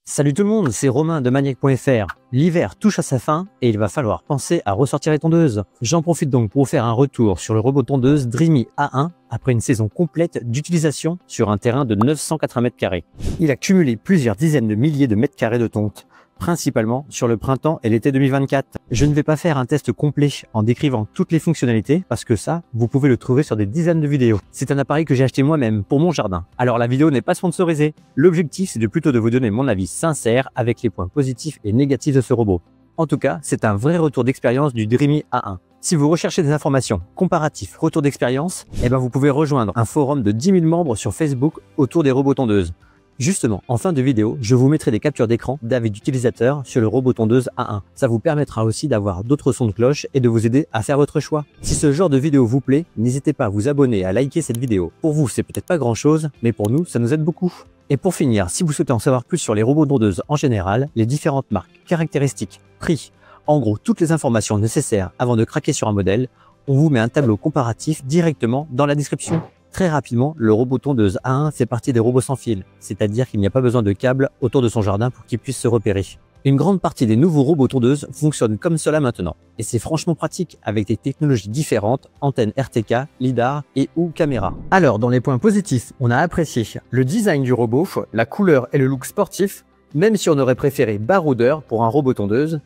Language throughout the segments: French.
Salut tout le monde, c'est Romain de Maniac.fr. L'hiver touche à sa fin et il va falloir penser à ressortir les tondeuses. J'en profite donc pour vous faire un retour sur le robot tondeuse Dreamy A1 après une saison complète d'utilisation sur un terrain de 980 m². Il a cumulé plusieurs dizaines de milliers de mètres carrés de tonte, principalement sur le printemps et l'été 2024. Je ne vais pas faire un test complet en décrivant toutes les fonctionnalités parce que ça, vous pouvez le trouver sur des dizaines de vidéos. C'est un appareil que j'ai acheté moi-même pour mon jardin. Alors la vidéo n'est pas sponsorisée. L'objectif, c'est plutôt de vous donner mon avis sincère avec les points positifs et négatifs de ce robot. En tout cas, c'est un vrai retour d'expérience du Dreamy A1. Si vous recherchez des informations comparatives, retour d'expérience, vous pouvez rejoindre un forum de 10 000 membres sur Facebook autour des robots tondeuses. Justement, en fin de vidéo, je vous mettrai des captures d'écran d'avis d'utilisateurs sur le robot tondeuse A1. Ça vous permettra aussi d'avoir d'autres sons de cloche et de vous aider à faire votre choix. Si ce genre de vidéo vous plaît, n'hésitez pas à vous abonner et à liker cette vidéo. Pour vous, c'est peut-être pas grand chose, mais pour nous, ça nous aide beaucoup. Et pour finir, si vous souhaitez en savoir plus sur les robots tondeuses en général, les différentes marques, caractéristiques, prix, en gros toutes les informations nécessaires avant de craquer sur un modèle, on vous met un tableau comparatif directement dans la description. Très rapidement, le robot tondeuse A1 fait partie des robots sans fil, c'est-à-dire qu'il n'y a pas besoin de câbles autour de son jardin pour qu'il puisse se repérer. Une grande partie des nouveaux robots tondeuses fonctionnent comme cela maintenant, et c'est franchement pratique avec des technologies différentes, antennes RTK, lidar et ou caméra. Alors dans les points positifs, on a apprécié le design du robot, la couleur et le look sportif, même si on aurait préféré baroudeur pour un robot tondeuse,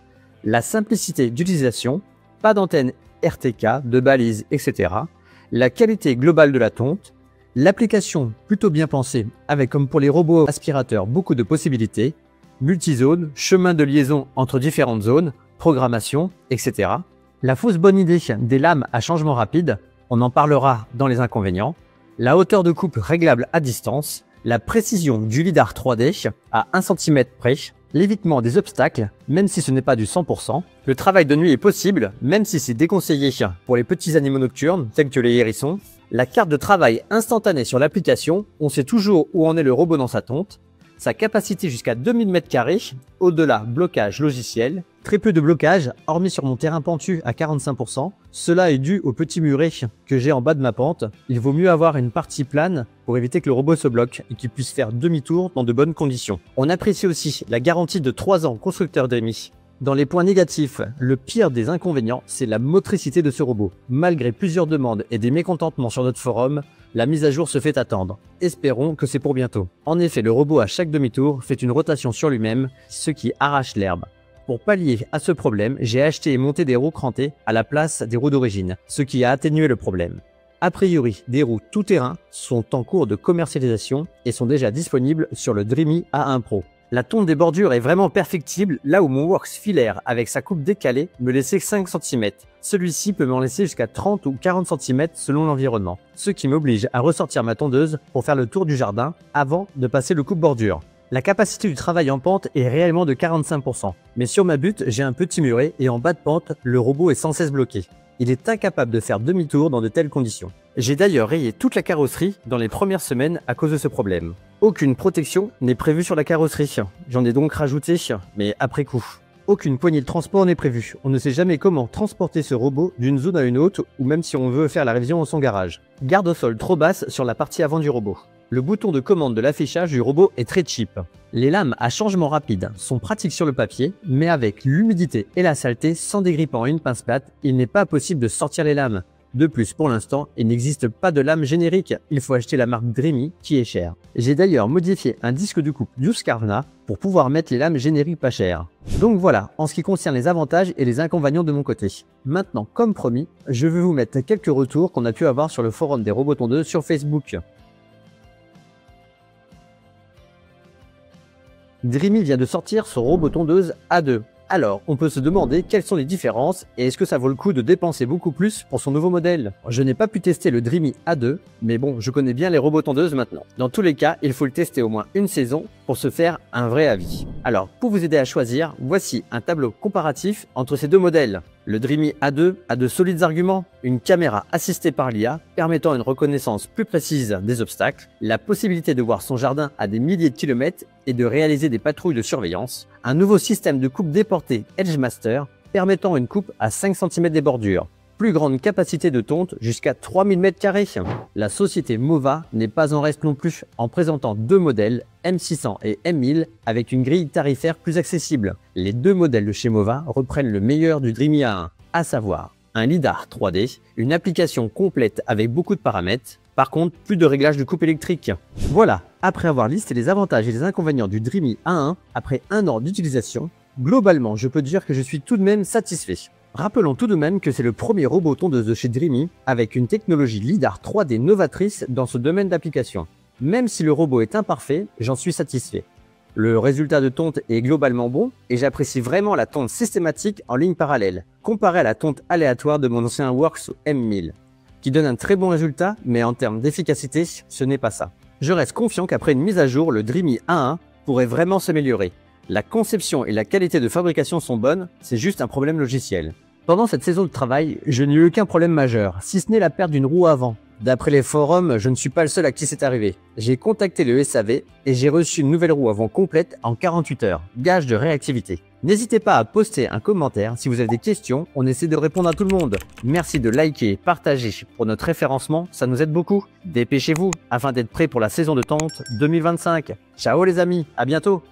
la simplicité d'utilisation, pas d'antenne RTK, de balises, etc., la qualité globale de la tonte, l'application plutôt bien pensée avec comme pour les robots aspirateurs beaucoup de possibilités, multizone, chemin de liaison entre différentes zones, programmation, etc. La fausse bonne idée des lames à changement rapide, on en parlera dans les inconvénients, la hauteur de coupe réglable à distance, la précision du lidar 3D à 1 cm près, l'évitement des obstacles, même si ce n'est pas du 100%. Le travail de nuit est possible, même si c'est déconseillé pour les petits animaux nocturnes, tels que les hérissons. La carte de travail instantanée sur l'application, on sait toujours où en est le robot dans sa tonte. Sa capacité jusqu'à 2000 m², au-delà blocage logiciel. Très peu de blocage, hormis sur mon terrain pentu à 45%. Cela est dû au petit muret que j'ai en bas de ma pente. Il vaut mieux avoir une partie plane pour éviter que le robot se bloque et qu'il puisse faire demi-tour dans de bonnes conditions. On apprécie aussi la garantie de 3 ans constructeur Dreamy. Dans les points négatifs, le pire des inconvénients, c'est la motricité de ce robot. Malgré plusieurs demandes et des mécontentements sur notre forum, la mise à jour se fait attendre. Espérons que c'est pour bientôt. En effet, le robot à chaque demi-tour fait une rotation sur lui-même, ce qui arrache l'herbe. Pour pallier à ce problème, j'ai acheté et monté des roues crantées à la place des roues d'origine, ce qui a atténué le problème. A priori, des roues tout-terrain sont en cours de commercialisation et sont déjà disponibles sur le Dreamy A1 Pro. La tonte des bordures est vraiment perfectible, là où mon Works filaire avec sa coupe décalée me laissait 5 cm. Celui-ci peut m'en laisser jusqu'à 30 ou 40 cm selon l'environnement, ce qui m'oblige à ressortir ma tondeuse pour faire le tour du jardin avant de passer le coupe-bordure. La capacité du travail en pente est réellement de 45%, mais sur ma butte, j'ai un petit muret et en bas de pente, le robot est sans cesse bloqué. Il est incapable de faire demi-tour dans de telles conditions. J'ai d'ailleurs rayé toute la carrosserie dans les premières semaines à cause de ce problème. Aucune protection n'est prévue sur la carrosserie. J'en ai donc rajouté, mais après coup. Aucune poignée de transport n'est prévue. On ne sait jamais comment transporter ce robot d'une zone à une autre ou même si on veut faire la révision dans son garage. Garde au sol trop basse sur la partie avant du robot. Le bouton de commande de l'affichage du robot est très cheap. Les lames à changement rapide sont pratiques sur le papier, mais avec l'humidité et la saleté, sans dégrippant une pince plate, il n'est pas possible de sortir les lames. De plus, pour l'instant, il n'existe pas de lame générique, il faut acheter la marque Dreamy qui est chère. J'ai d'ailleurs modifié un disque de coupe Husqvarna pour pouvoir mettre les lames génériques pas chères. Donc voilà, en ce qui concerne les avantages et les inconvénients de mon côté. Maintenant, comme promis, je vais vous mettre quelques retours qu'on a pu avoir sur le forum des robots tondeuses sur Facebook. Dreamy vient de sortir son robot tondeuse A2. Alors, on peut se demander quelles sont les différences et est-ce que ça vaut le coup de dépenser beaucoup plus pour son nouveau modèle. Je n'ai pas pu tester le Dreamy A2, mais bon, je connais bien les robots tondeuses maintenant. Dans tous les cas, il faut le tester au moins une saison pour se faire un vrai avis. Alors, pour vous aider à choisir, voici un tableau comparatif entre ces deux modèles. Le Dreamy A2 a de solides arguments, une caméra assistée par l'IA permettant une reconnaissance plus précise des obstacles, la possibilité de voir son jardin à des milliers de kilomètres et de réaliser des patrouilles de surveillance, un nouveau système de coupe déportée Edgemaster permettant une coupe à 5 cm des bordures, Plus grande capacité de tonte jusqu'à 3000 m². La société Mova n'est pas en reste non plus en présentant deux modèles M600 et M1000 avec une grille tarifaire plus accessible. Les deux modèles de chez Mova reprennent le meilleur du Dreamy A1, à savoir un lidar 3D, une application complète avec beaucoup de paramètres, par contre plus de réglage de coupe électrique. Voilà, après avoir listé les avantages et les inconvénients du Dreamy A1 après un an d'utilisation, globalement je peux dire que je suis tout de même satisfait. Rappelons tout de même que c'est le premier robot tondeuse de chez Dreamy avec une technologie lidar 3D novatrice dans ce domaine d'application. Même si le robot est imparfait, j'en suis satisfait. Le résultat de tonte est globalement bon et j'apprécie vraiment la tonte systématique en ligne parallèle, comparée à la tonte aléatoire de mon ancien Works M1000, qui donne un très bon résultat, mais en termes d'efficacité, ce n'est pas ça. Je reste confiant qu'après une mise à jour, le Dreamy A1 pourrait vraiment s'améliorer. La conception et la qualité de fabrication sont bonnes, c'est juste un problème logiciel. Pendant cette saison de travail, je n'ai eu aucun problème majeur, si ce n'est la perte d'une roue avant. D'après les forums, je ne suis pas le seul à qui c'est arrivé. J'ai contacté le SAV et j'ai reçu une nouvelle roue avant complète en 48 heures, gage de réactivité. N'hésitez pas à poster un commentaire si vous avez des questions, on essaie de répondre à tout le monde. Merci de liker et partager pour notre référencement, ça nous aide beaucoup. Dépêchez-vous afin d'être prêt pour la saison de tonte 2025. Ciao les amis, à bientôt.